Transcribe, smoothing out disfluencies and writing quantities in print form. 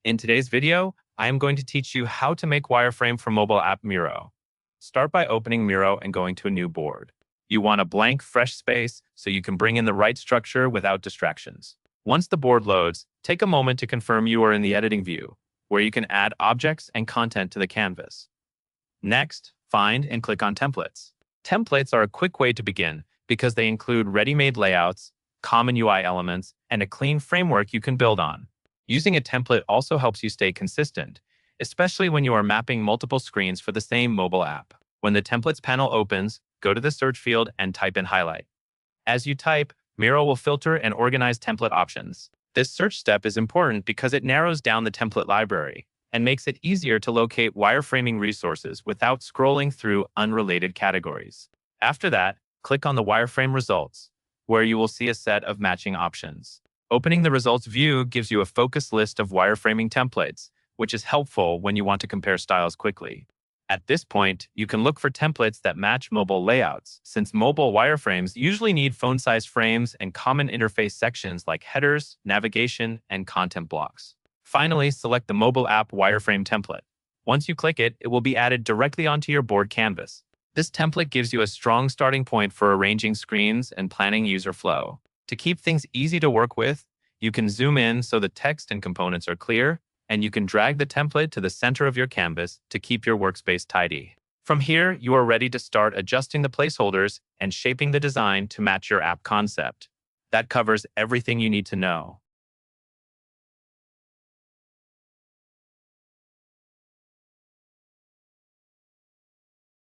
In today's video, I am going to teach you how to make wireframe for mobile app Miro. Start by opening Miro and going to a new board. You want a blank, fresh space so you can bring in the right structure without distractions. Once the board loads, take a moment to confirm you are in the editing view, where you can add objects and content to the canvas. Next, find and click on Templates. Templates are a quick way to begin because they include ready-made layouts, common UI elements, and a clean framework you can build on. Using a template also helps you stay consistent, especially when you are mapping multiple screens for the same mobile app. When the Templates panel opens, go to the search field and type in Highlight. As you type, Miro will filter and organize template options. This search step is important because it narrows down the template library and makes it easier to locate wireframing resources without scrolling through unrelated categories. After that, click on the wireframe results, where you will see a set of matching options. Opening the results view gives you a focused list of wireframing templates, which is helpful when you want to compare styles quickly. At this point, you can look for templates that match mobile layouts, since mobile wireframes usually need phone-sized frames and common interface sections like headers, navigation, and content blocks. Finally, select the mobile app wireframe template. Once you click it, it will be added directly onto your board canvas. This template gives you a strong starting point for arranging screens and planning user flow. To keep things easy to work with, you can zoom in so the text and components are clear, and you can drag the template to the center of your canvas to keep your workspace tidy. From here, you are ready to start adjusting the placeholders and shaping the design to match your app concept. That covers everything you need to know.